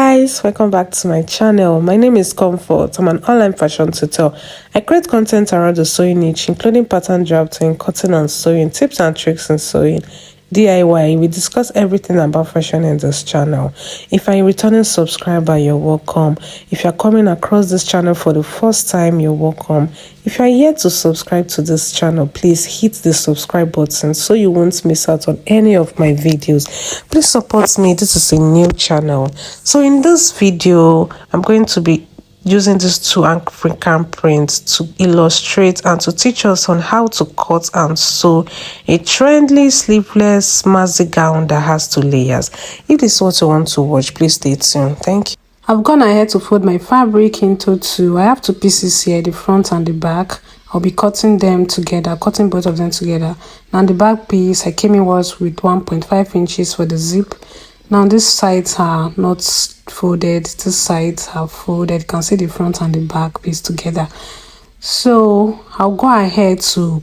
Guys, welcome back to my channel. My name is Comfort. I'm an online fashion tutor. I create content around the sewing niche, including pattern drafting, cutting and sewing, tips and tricks in sewing, DIY. We discuss everything about fashion in this channel. If you're a returning subscriber, you're welcome. If you're coming across this channel for the first time, you're welcome. If you're yet to subscribe to this channel, please hit the subscribe button so you won't miss out on any of my videos. Please support me. This is a new channel. So in this video, I'm going to be using these two African prints to illustrate and to teach us on how to cut and sew a trendy sleeveless maxi gown that has 2 layers. If this is what you want to watch, please stay tuned. Thank you. I've gone ahead to fold my fabric into 2. I have 2 pieces here, the front and the back. I'll be cutting them together, cutting both of them together. Now the back piece, I came in was with 1.5 inches for the zip. Now these sides are not folded, these sides are folded. You can see the front and the back piece together. So I'll go ahead to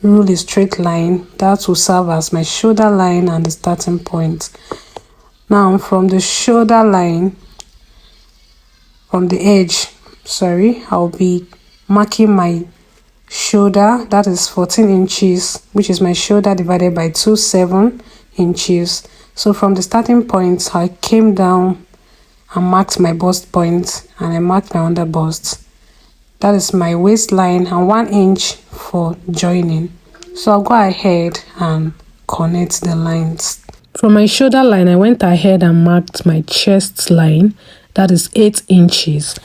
rule a straight line that will serve as my shoulder line and the starting point. Now from the shoulder line, from the edge, I'll be marking my shoulder, that is 14 inches, which is my shoulder divided by 7 inches. So from the starting point, I came down and marked my bust point and I marked my under bust. That is my waistline and 1 inch for joining. So I'll go ahead and connect the lines. From my shoulder line, I went ahead and marked my chest line, that is 8 inches.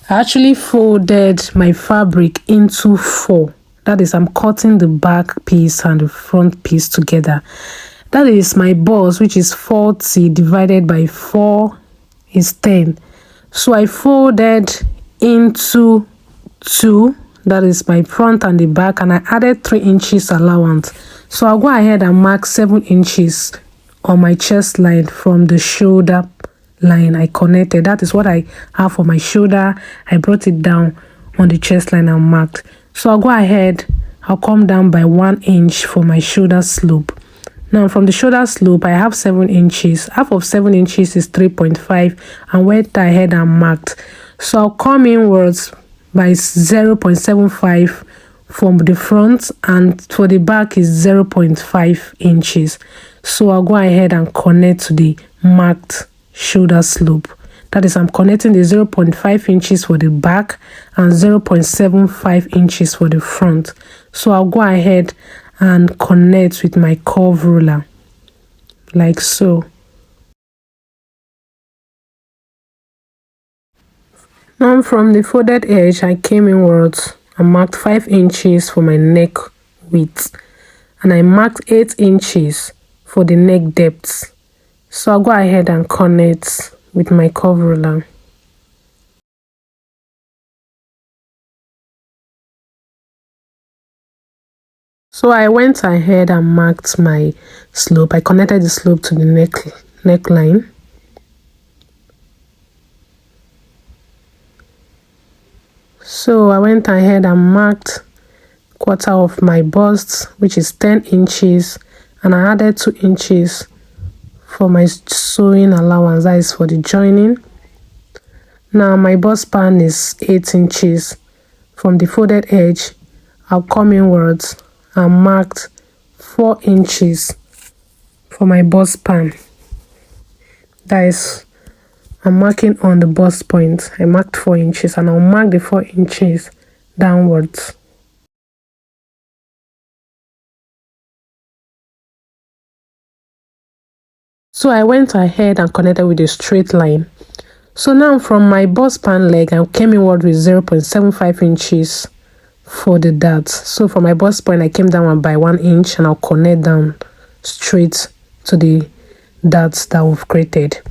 I actually folded my fabric into 4. That is, I'm cutting the back piece and the front piece together. That is my bust, which is 40 divided by 4 is 10. So I folded into 2. That is my front and the back, and I added 3 inches allowance. So I'll go ahead and mark 7 inches on my chest line from the shoulder line I connected. That is what I have for my shoulder. I brought it down on the chest line and marked. So I'll go ahead, I'll come down by 1 inch for my shoulder slope. Now from the shoulder slope, I have 7 inches. Half of 7 inches is 3.5 and went ahead and marked. So I'll come inwards by 0.75 from the front, and for the back is 0.5 inches. So I'll go ahead and connect to the marked shoulder slope. That is, I'm connecting the 0.5 inches for the back and 0.75 inches for the front. So I'll go ahead and connect with my curve ruler like so. Now from the folded edge, I came inwards and marked 5 inches for my neck width, and I marked 8 inches for the neck depth. So I'll go ahead and connect with my curve ruler. So I went ahead and marked my slope. I connected the slope to the neckline. So I went ahead and marked quarter of my bust, which is 10 inches, and I added 2 inches for my sewing allowance, that is for the joining. Now my bust span is 8 inches. From the folded edge, I'll come inwards and marked 4 inches for my bust span. That is, I'm marking on the bust point. I marked 4 inches and I'll mark the 4 inches downwards. So I went ahead and connected with a straight line. So now from my bust span leg, I came inward with 0.75 inches for the darts. So for my bust point, I came down by 1 inch and I'll connect down straight to the darts that we've created.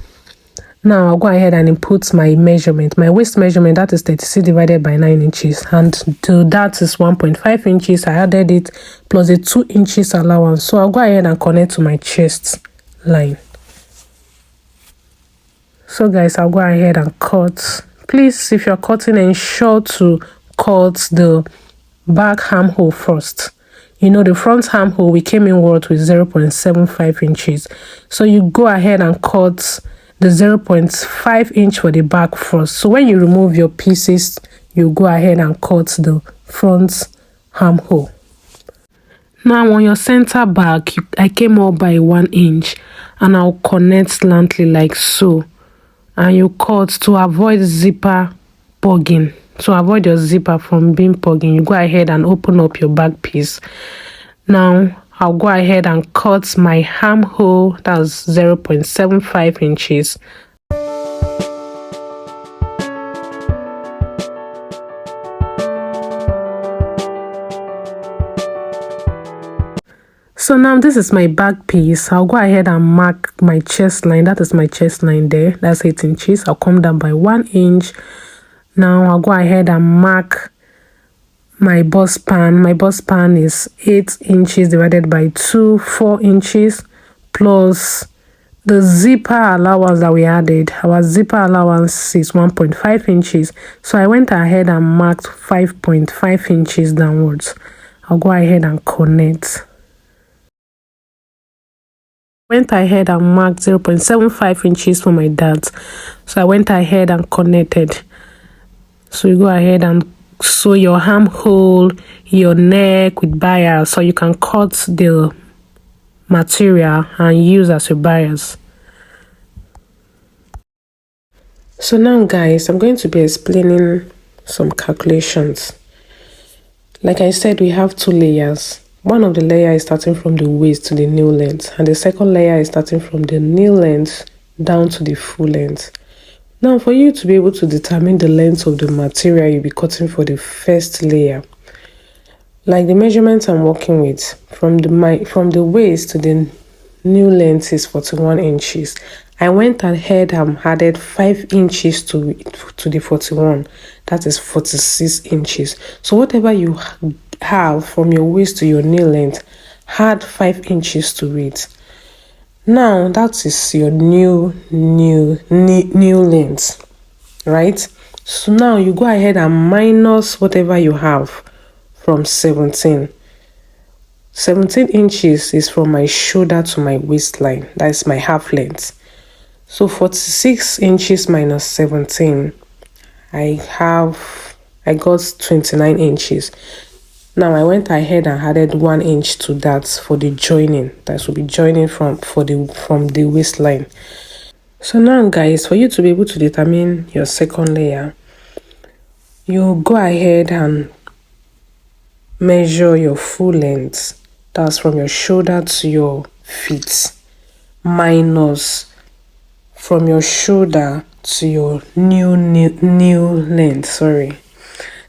Now I'll go ahead and input my measurement. My waist measurement, that is 36 divided by 9 inches, and to that is 1.5 inches. I added it plus a 2 inches allowance. So I'll go ahead and connect to my chest line. So guys, I'll go ahead and cut. Please, if you're cutting, ensure to cut the back armhole first. You know, the front armhole, we came inward with 0.75 inches. So you go ahead and cut the 0.5 inch for the back first. So when you remove your pieces, you go ahead and cut the front armhole. Now on your center back, I came up by 1 inch, and I'll connect slantly like so, and you cut to avoid zipper pugging. To avoid your zipper from being pugging, you go ahead and open up your back piece. Now I'll go ahead and cut my armhole, that's 0.75 inches. So now this is my back piece. I'll go ahead and mark my chest line. That is my chest line there. That's 8 inches. I'll come down by 1 inch. Now I'll go ahead and mark my bust span. My bust span is 8 inches divided by 2, 4 inches, plus the zipper allowance that we added. Our zipper allowance is 1.5 inches. So I went ahead and marked 5.5 inches downwards. I'll go ahead and connect. Went ahead and marked 0.75 inches for my darts. So I went ahead and connected. So you go ahead and sew your armhole, your neck with bias, so you can cut the material and use as your bias. So now guys, I'm going to be explaining some calculations. Like I said, we have 2 layers. One of the layers is starting from the waist to the knee length, and the second layer is starting from the knee length down to the full length. Now, for you to be able to determine the length of the material you'll be cutting for the first layer, like the measurements I'm working with, from the waist to the knee length is 41 inches. I went ahead and added 5 inches to the 41. That is 46 inches. So whatever you have from your waist to your knee length, add 5 inches to it. Now that is your new length, right? So now you go ahead and minus whatever you have from 17. 17 inches is from my shoulder to my waistline. That is my half length. So 46 inches minus 17, I got 29 inches. Now I went ahead and added 1 inch to that for the joining. That will be joining from the waistline. So now guys, for you to be able to determine your second layer, you go ahead and measure your full length. That's from your shoulder to your feet, minus from your shoulder to your new length. Sorry.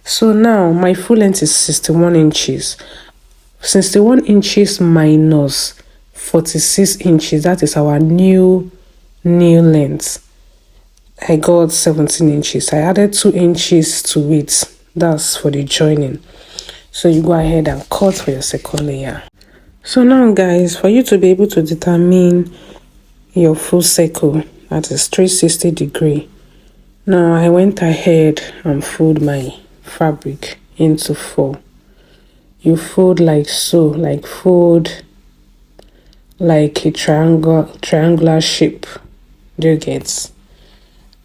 So now my full length is 61 inches. 61 inches minus 46 inches, that is our new length. I got 17 inches. I added 2 inches to it. That's for the joining. So you go ahead and cut for your second layer. So now guys, for you to be able to determine your full circle, that is 360 degree. Now I went ahead and fold my fabric into 4. You fold like so, like fold like a triangular shape. Do you get?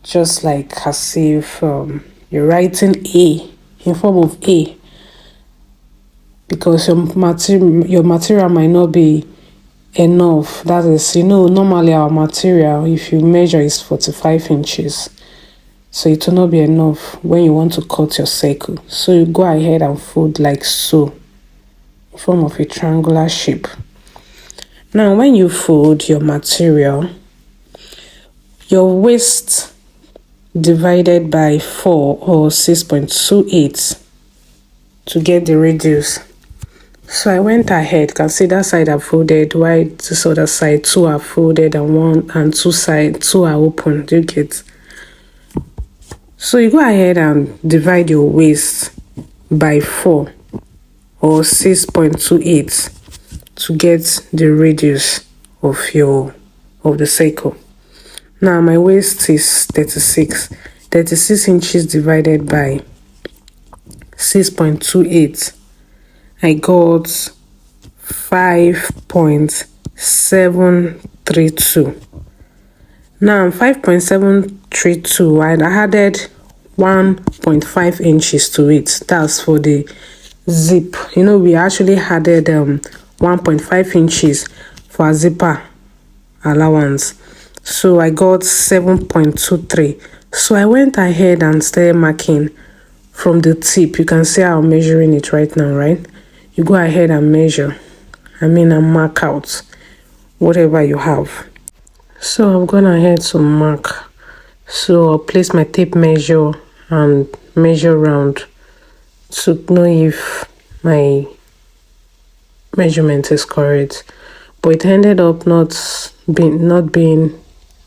Just like as if you're writing A in form of A, because your material might not be enough. That is, normally our material, if you measure, is 45 inches. So it will not be enough when you want to cut your circle. So you go ahead and fold like so, in form of a triangular shape. Now when you fold your material, your waist divided by 4 or 6.28 to get the radius. So I went ahead, can see that side are folded, while this other side 2 are folded and 2 are open. Do you get? So you go ahead and divide your waist by 4 or 6.28 to get the radius of the circle. Now my waist is 36 inches divided by 6.28. I got 5.732. Now 5.732, I added 1.5 inches to it. That's for the zip. You know, we actually added 1.5 inches for a zipper allowance. So I got 7.23. So I went ahead and started marking from the tip. You can see how I'm measuring it right now, right? You go ahead and measure. And mark out whatever you have. So I'm going ahead to mark. So I'll place my tape measure and measure round to know if my measurement is correct. But it ended up not being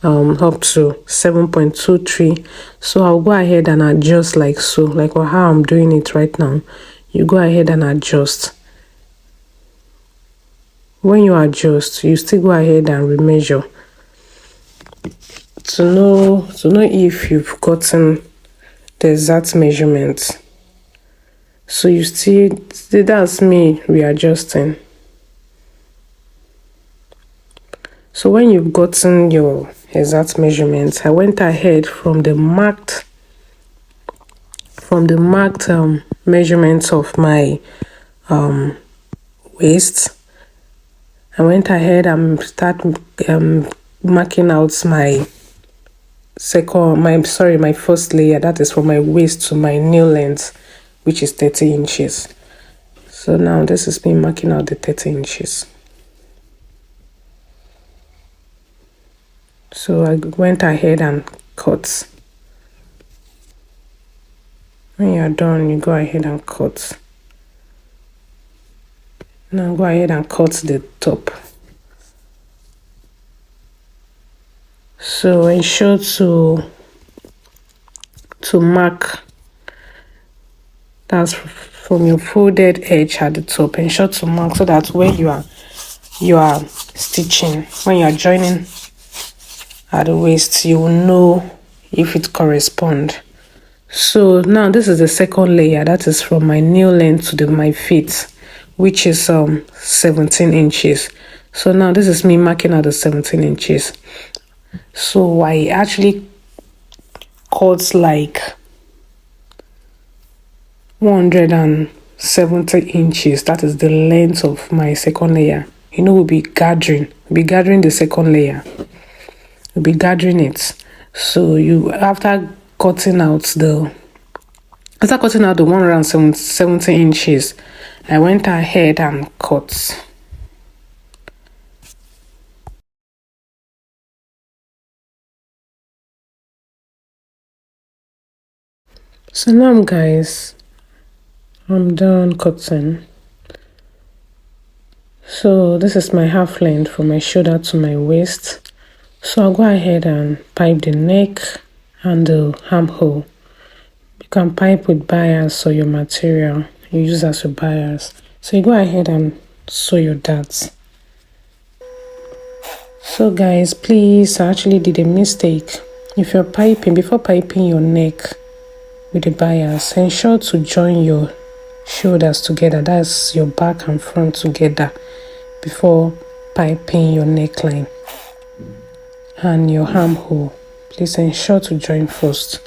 up to 7.23. So I'll go ahead and adjust like so, like how I'm doing it right now. You go ahead and adjust. When you adjust, you still go ahead and remeasure to know if you've gotten the exact measurement. So you see, that's me readjusting. So when you've gotten your exact measurements, I went ahead from the marked measurements of my waist. I went ahead and start marking out my first layer. That is from my waist to my nail length, which is 30 inches. So now this is me marking out the 30 inches. So I went ahead and cut. When you're done, you go ahead and cut. Now go ahead and cut the top. So ensure to mark, that's from your folded edge at the top. Ensure to mark so that when you are stitching, when you are joining at the waist, you will know if it corresponds. So now this is the second layer. That is from my nail length to my feet, which is 17 inches. So now this is me marking out the 17 inches. So I actually cut like 170 inches. That is the length of my second layer. You know, we'll be gathering the second layer. We'll be gathering it. So after cutting out the 170 inches, I went ahead and cut. So now guys, I'm done cutting. So this is my half length from my shoulder to my waist. So I'll go ahead and pipe the neck and the armhole. You can pipe with bias or your material you use as your bias. So you go ahead and sew your darts. So guys, please, I actually did a mistake. If you're piping, before piping your neck with the bias, ensure to join your shoulders together. That's your back and front together before piping your neckline and your armhole. Please ensure to join first.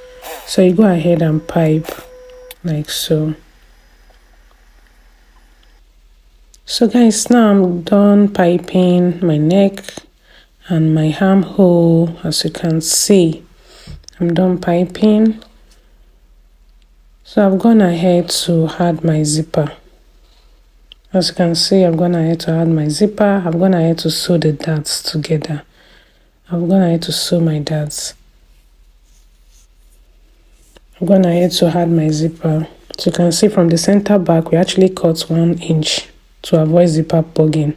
So you go ahead and pipe like so. So guys, now I'm done piping my neck and my armhole. As you can see, I'm done piping. So I've gone ahead to add my zipper. As you can see, I've gone ahead to add my zipper. I've gone ahead to sew the darts together. I've gone ahead to sew my darts. I'm going ahead to add my zipper. So you can see from the center back, we actually cut 1 inch to avoid zipper plugging.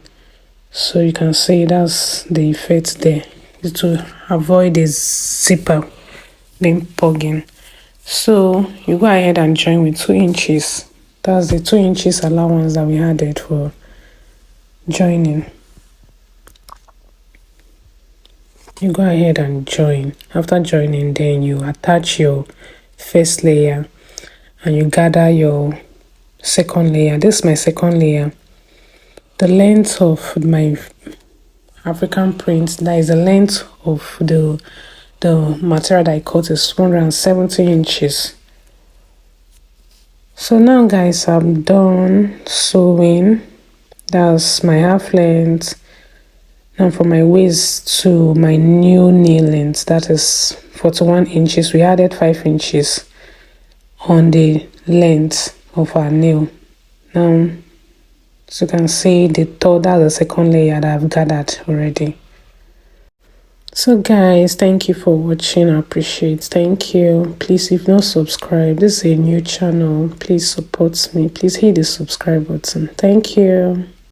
So you can see that's the effect there, is to avoid the zipper being plugging. So you go ahead and join with 2 inches. That's the 2 inches allowance that we added for joining. You go ahead and join. After joining, then you attach your first layer and you gather your second layer. This is my second layer. The length of my African print. That is the length of the material that I cut is 170 inches. So now guys, I'm done sewing. That's my half length. Now for my waist to my new knee length, that is 41 inches. We added 5 inches on the length of our nail. Now, as you can see, that's the second layer that I've gathered already. So guys, thank you for watching. I appreciate. Thank you. Please, if not subscribed, this is a new channel. Please support me. Please hit the subscribe button. Thank you.